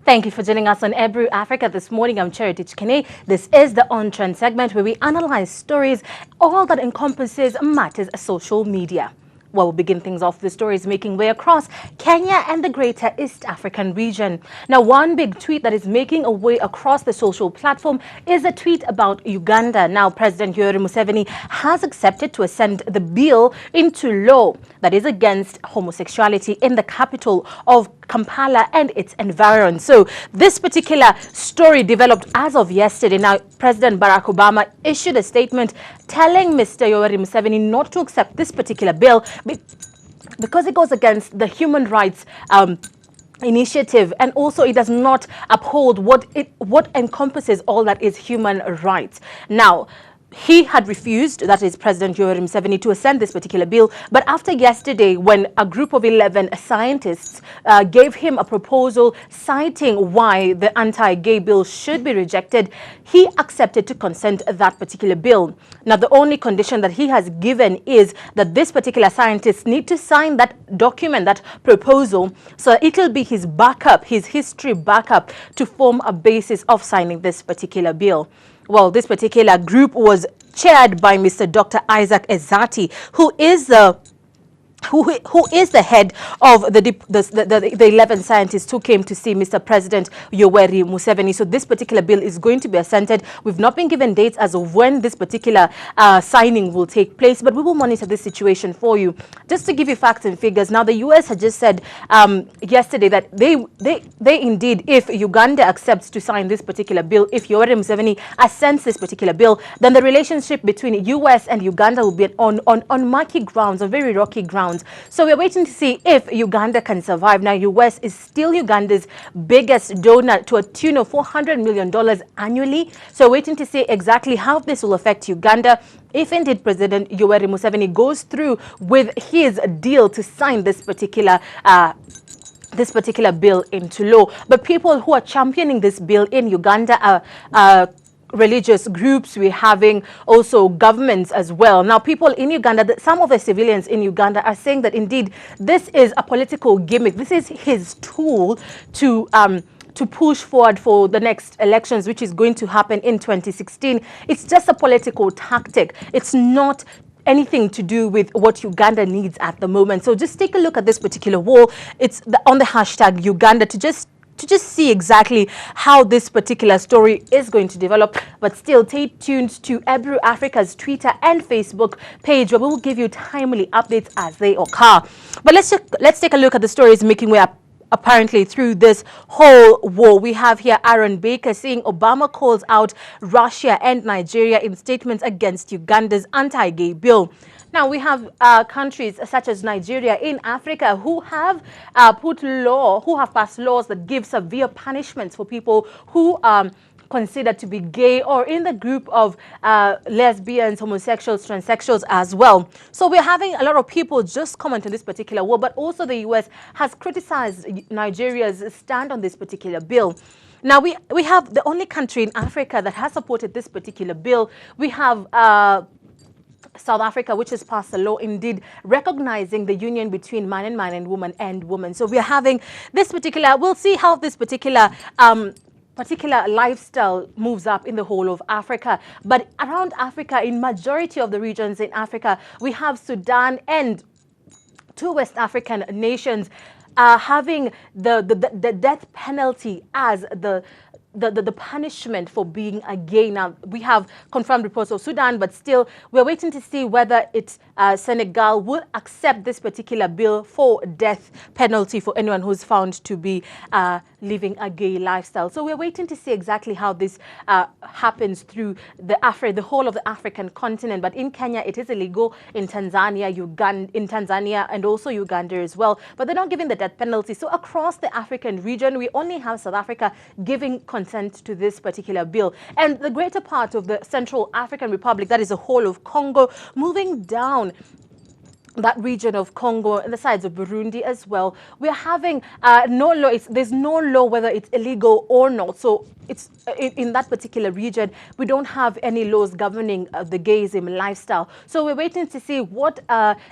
Thank you for joining us on Ebru Africa this morning. I'm Cherotich Kenei. This is the On Trend segment where we analyze stories, all that encompasses matters social media. Well, we'll begin things off with stories making way across Kenya and the greater East African region. Now, one big tweet that is making a way across the social platform is a tweet about Uganda. Now, President Yoweri Museveni has accepted to send the bill into law that is against homosexuality in the capital of Kampala and its environs. So this particular story developed as of yesterday. Now, President Barack Obama issued a statement telling Mr. Yoweri Museveni not to accept this particular bill because it goes against the human rights initiative, and also it does not uphold what encompasses all that is human rights. Now, he had refused, that is President Yoweri Museveni, to send this particular bill. But after yesterday, when a group of 11 scientists gave him a proposal citing why the anti-gay bill should be rejected, he accepted to consent that particular bill. Now, the only condition that he has given is that this particular scientist need to sign that document, that proposal, so it will be his backup, his history backup, to form a basis of signing this particular bill. Well, this particular group was chaired by Mr. Dr. Isaac Ezati, who is the head of the 11 scientists who came to see Mr. President Yoweri Museveni. So this particular bill is going to be assented. We've not been given dates as of when this particular signing will take place, but we will monitor this situation for you. Just to give you facts and figures, now the U.S. had just said yesterday that they indeed, if Uganda accepts to sign this particular bill, if Yoweri Museveni assents this particular bill, then the relationship between U.S. and Uganda will be on murky grounds, on very rocky grounds. So we're waiting to see if Uganda can survive. Now, US is still Uganda's biggest donor to a tune of $400 million annually. So we're waiting to see exactly how this will affect Uganda if indeed President Yoweri Museveni goes through with his deal to sign this particular bill into law. But people who are championing this bill in Uganda are religious groups. We're having also governments as well. Now, people in Uganda, some of the civilians in Uganda are saying that indeed this is a political gimmick. This is his tool to push forward for the next elections, which is going to happen in 2016. It's just a political tactic. It's not anything to do with what Uganda needs at the moment. So just take a look at this particular wall. It's on the hashtag Uganda to just see exactly how this particular story is going to develop. But still, stay tuned to Ebru Africa's Twitter and Facebook page, where we will give you timely updates as they occur. But let's take a look at the stories making way up apparently through this whole war. We have here Aaron Baker saying Obama calls out Russia and Nigeria in statements against Uganda's anti-gay bill. Now, we have countries such as Nigeria in Africa who have passed laws that give severe punishments for people who considered to be gay or in the group of lesbians, homosexuals, transsexuals as well. So we're having a lot of people just comment on this particular war, but also the US has criticized Nigeria's stand on this particular bill. Now, we have the only country in Africa that has supported this particular bill. We have South Africa, which has passed a law indeed recognizing the union between man and woman and woman. So we are having this particular, we'll see how this particular lifestyle moves up in the whole of Africa. But around Africa, in majority of the regions in Africa, we have Sudan and two West African nations having the death penalty as the punishment for being a gay. Now, we have confirmed reports of Sudan, but still we're waiting to see whether Senegal will accept this particular bill for death penalty for anyone who's found to be living a gay lifestyle. So we're waiting to see exactly how this happens through the whole of the African continent. But in Kenya, it is illegal. In Tanzania, and also Uganda as well. But they're not giving the death penalty. So across the African region, we only have South Africa giving consent to this particular bill. And the greater part of the Central African Republic, that is the whole of Congo, moving down that region of Congo and the sides of Burundi as well. We're having no law. There's no law whether it's illegal or not. So it's in that particular region, we don't have any laws governing the gayism lifestyle. So we're waiting to see what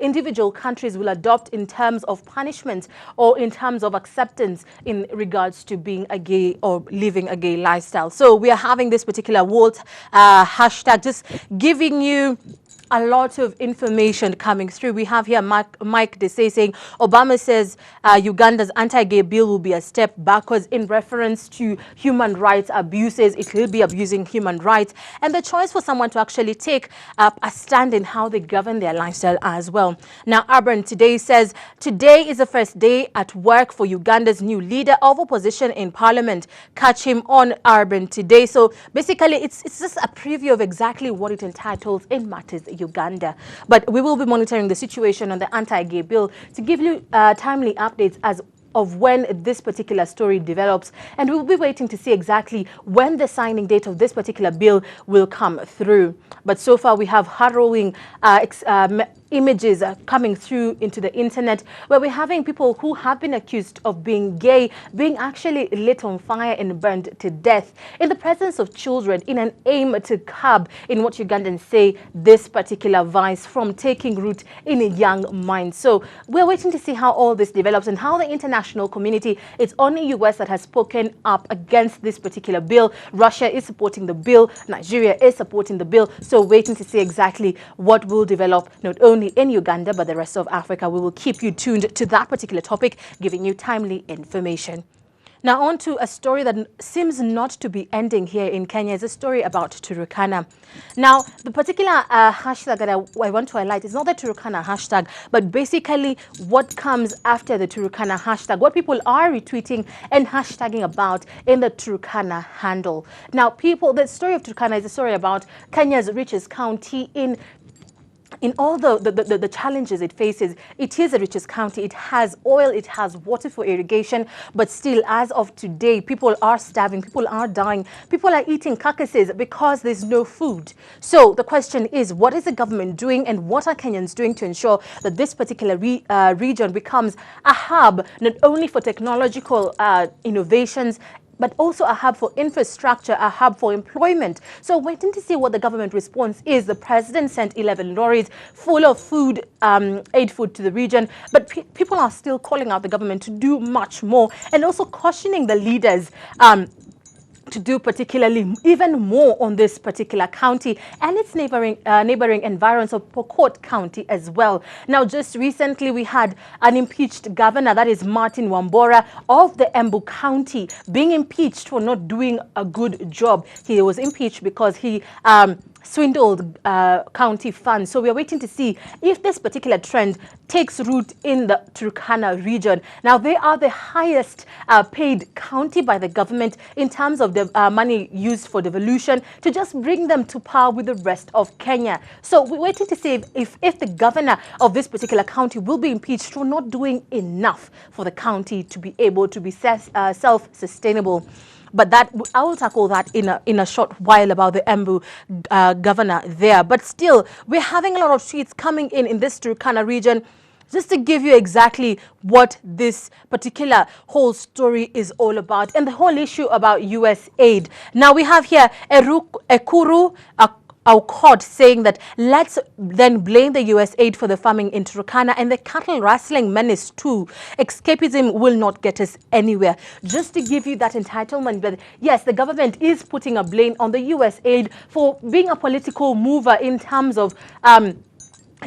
individual countries will adopt in terms of punishment or in terms of acceptance in regards to being a gay or living a gay lifestyle. So we are having this particular world hashtag, just giving you a lot of information coming through. We have here Mike Desai saying Obama says Uganda's anti-gay bill will be a step backwards in reference to human rights abuses. It will be abusing human rights and the choice for someone to actually take a stand in how they govern their lifestyle as well. Now, Urban today says today is the first day at work for Uganda's new leader of opposition in parliament. Catch him on Urban today. So basically, it's just a preview of exactly what it entitles in matters Uganda. But we will be monitoring the situation on the anti-gay bill to give you timely updates as of when this particular story develops, and we'll be waiting to see exactly when the signing date of this particular bill will come through. But so far we have harrowing images coming through into the internet where we're having people who have been accused of being gay being actually lit on fire and burned to death in the presence of children in an aim to curb, in what Ugandans say, this particular vice from taking root in a young mind. So we're waiting to see how all this develops and how the international community, it's only US that has spoken up against this particular bill. Russia is supporting the bill. Nigeria is supporting the bill. So waiting to see exactly what will develop not only in Uganda, but the rest of Africa. We will keep you tuned to that particular topic, giving you timely information. Now on to a story that seems not to be ending here in Kenya. It's a story about Turkana. Now, the particular hashtag that I want to highlight is not the Turkana hashtag, but basically what comes after the Turkana hashtag, what people are retweeting and hashtagging about in the Turkana handle. Now, the story of Turkana is a story about Kenya's richest county in all the challenges it faces. It is the richest county. It has oil, it has water for irrigation, but still, as of today, people are starving, people are dying, people are eating carcasses because there's no food. So the question is, what is the government doing and what are Kenyans doing to ensure that this particular region becomes a hub, not only for technological innovations, but also a hub for infrastructure, a hub for employment. So waiting to see what the government response is. The president sent 11 lorries full of food, aid food to the region, but people are still calling out the government to do much more and also cautioning the leaders to do particularly even more on this particular county and its neighboring environs of Pokot County as well. Now, just recently we had an impeached governor, that is Martin Wambora of the Embu County, being impeached for not doing a good job. He was impeached because he swindled county funds. So we are waiting to see if this particular trend takes root in the Turkana region. Now, they are the highest paid county by the government in terms of the money used for devolution to just bring them to par with the rest of Kenya. So we're waiting to see if the governor of this particular county will be impeached for not doing enough for the county to be able to be self-sustainable. But that I will tackle that in a short while about the Embu governor there. But still, we're having a lot of tweets coming in this Turkana region, just to give you exactly what this particular whole story is all about and the whole issue about US aid. Now we have here Ekuru Aukot saying that let's then blame the US aid for the farming in Turkana and the cattle rustling menace too. Escapism will not get us anywhere. Just to give you that entitlement, but yes, the government is putting a blame on the US aid for being a political mover in terms of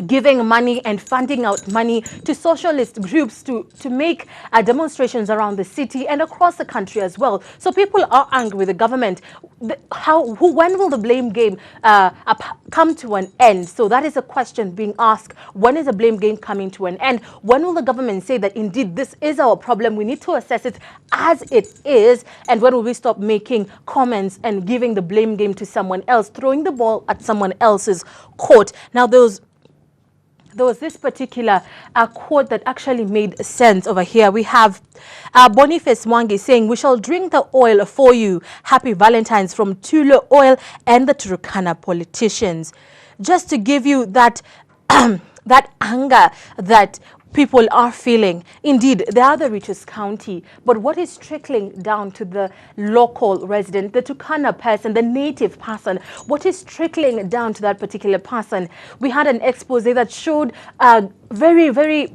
giving money and funding out money to socialist groups to make demonstrations around the city and across the country as well. So people are angry with the government. When will the blame game come to an end? So that is a question being asked. When is the blame game coming to an end? When will the government say that indeed this is our problem, we need to assess it as it is? And when will we stop making comments and giving the blame game to someone else, throwing the ball at someone else's court? Now, there was this particular quote that actually made sense over here. We have Boniface Mwangi saying, "We shall drink the oil for you. Happy Valentine's from Tulo Oil and the Turkana politicians." Just to give you that that anger that people are feeling. Indeed, they are the richest county, but what is trickling down to the local resident, the Turkana person, the native person, what is trickling down to that particular person? We had an expose that showed very, very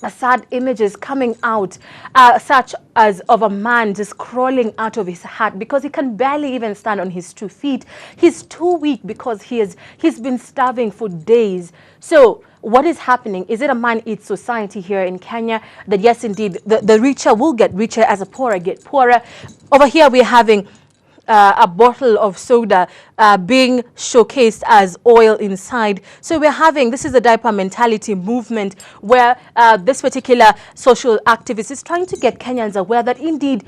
sad images coming out, such as of a man just crawling out of his hut because he can barely even stand on his 2 feet. He's too weak because he's been starving for days. So what is happening? Is it a man-eat society here in Kenya? That yes, indeed, the richer will get richer as the poorer get poorer. Over here, we're having a bottle of soda being showcased as oil inside. So we're having, this is the diaper mentality movement, where this particular social activist is trying to get Kenyans aware that indeed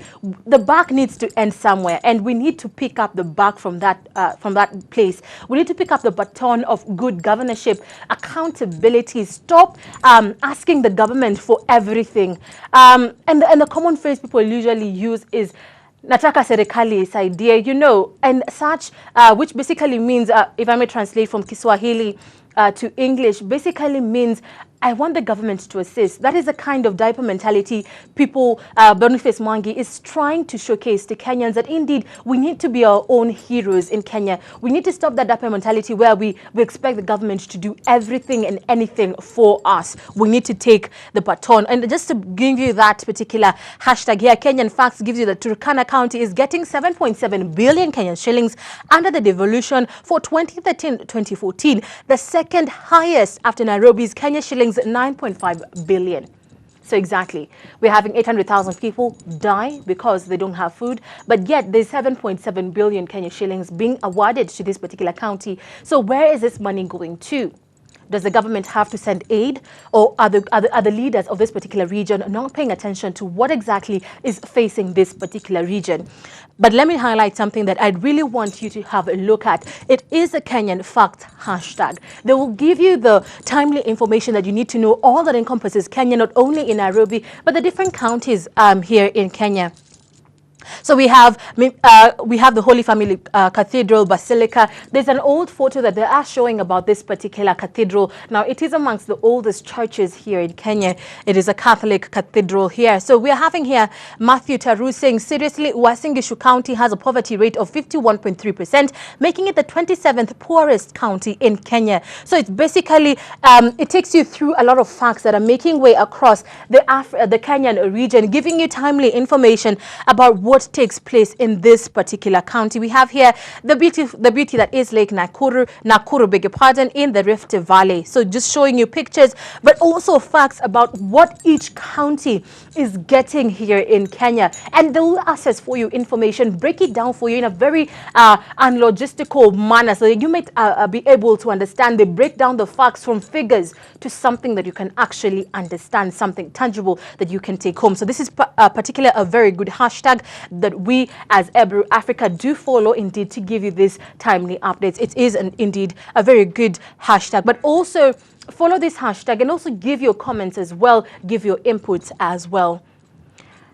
the bag needs to end somewhere, and we need to pick up the bag from that place. We need to pick up the baton of good governorship, accountability. Stop asking the government for everything. And the common phrase people usually use is nataka serikali isaidie, you know, and such, which basically means, if I may translate from Kiswahili to English, basically means I want the government to assist. That is the kind of diaper mentality people, Boniface Mwangi is trying to showcase to Kenyans, that indeed we need to be our own heroes in Kenya. We need to stop that diaper mentality where we expect the government to do everything and anything for us. We need to take the baton. And just to give you that particular hashtag here, Kenyan Facts gives you that Turkana County is getting 7.7 billion Kenyan shillings under the devolution for 2013-2014, the second highest after Nairobi's Kenya shillings 9.5 billion. So exactly, we're having 800,000 people die because they don't have food, but yet there's 7.7 billion Kenya shillings being awarded to this particular county. So where is this money going to? Does the government have to send aid, or are the leaders of this particular region not paying attention to what exactly is facing this particular region? But let me highlight something that I really want you to have a look at. It is a Kenyan Fact hashtag. They will give you the timely information that you need to know, all that encompasses Kenya, not only in Nairobi, but the different counties here in Kenya. So we have the Holy Family Cathedral, Basilica. There's an old photo that they are showing about this particular cathedral. Now, it is amongst the oldest churches here in Kenya. It is a Catholic cathedral here. So we are having here Matthew Taru saying, seriously, Uasin Gishu County has a poverty rate of 51.3%, making it the 27th poorest county in Kenya. So it's basically, it takes you through a lot of facts that are making way across the Kenyan region, giving you timely information about what takes place in this particular county. We have here the beauty that is Lake Nakuru, beg your pardon, in the Rift Valley. So just showing you pictures, but also facts about what each county is getting here in Kenya. And they'll access for you information, break it down for you in a very unlogistical manner, so that you might be able to understand. They break down the facts from figures to something that you can actually understand, something tangible that you can take home. So this is particularly a very good hashtag that we as Ebru Africa do follow, indeed, to give you these timely updates. It is indeed a very good hashtag, but also follow this hashtag and also give your comments as well, give your inputs as well.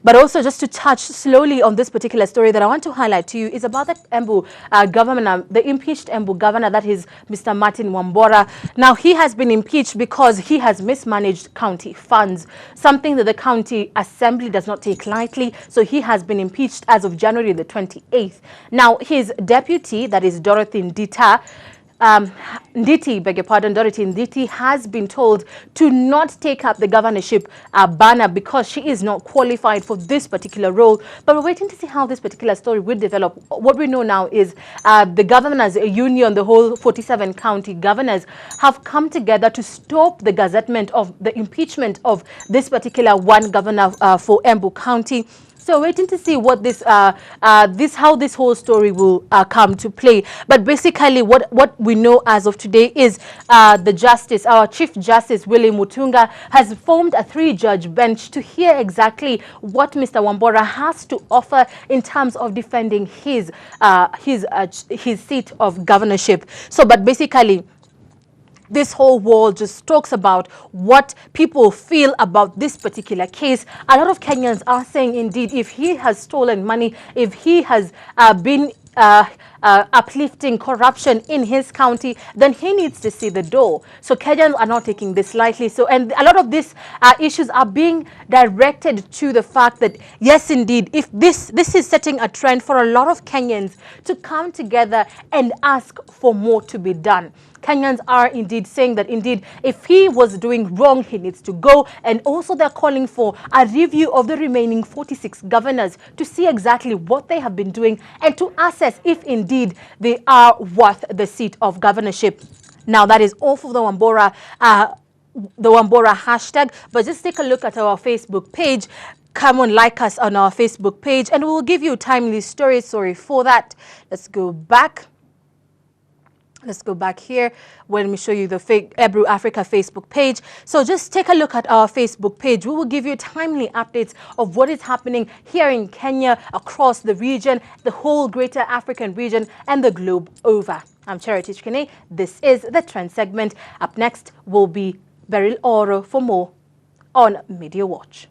But also, just to touch slowly on this particular story that I want to highlight to you is about the Embu governor, the impeached Embu governor, that is Mr. Martin Wambora. Now, he has been impeached because he has mismanaged county funds, something that the county assembly does not take lightly. So he has been impeached as of January the 28th. Now, his deputy, that is Dorothy Ndita, Dorothy Nditi has been told to not take up the governorship banner because she is not qualified for this particular role. But we're waiting to see how this particular story will develop. What we know now is the governors union, the whole 47 county governors, have come together to stop the gazettement of the impeachment of this particular one governor for Embu County. So waiting to see what how this whole story will come to play. But basically, what we know as of today is our Chief Justice Willie Mutunga has formed a 3-judge bench to hear exactly what Mr. Wambora has to offer in terms of defending his seat of governorship. So, but basically, this whole world just talks about what people feel about this particular case. A lot of Kenyans are saying, indeed, if he has stolen money, if he has been uplifting corruption in his county, then he needs to see the door. So Kenyans are not taking this lightly. So, and a lot of these issues are being directed to the fact that, yes, indeed, if this is setting a trend for a lot of Kenyans to come together and ask for more to be done. Kenyans are indeed saying that indeed if he was doing wrong, he needs to go. And also they're calling for a review of the remaining 46 governors to see exactly what they have been doing and to assess if indeed they are worth the seat of governorship. Now that is all for the Wambora hashtag, but just take a look at our Facebook page. Come on, like us on our Facebook page and we'll give you timely stories. Sorry for that. Let's go back. Let's go back here. Let me show you the Ebru Africa Facebook page. So just take a look at our Facebook page. We will give you timely updates of what is happening here in Kenya, across the region, the whole greater African region, and the globe over. I'm Cherotich Kenei. This is the Trend segment. Up next will be Beryl Oro for more on Media Watch.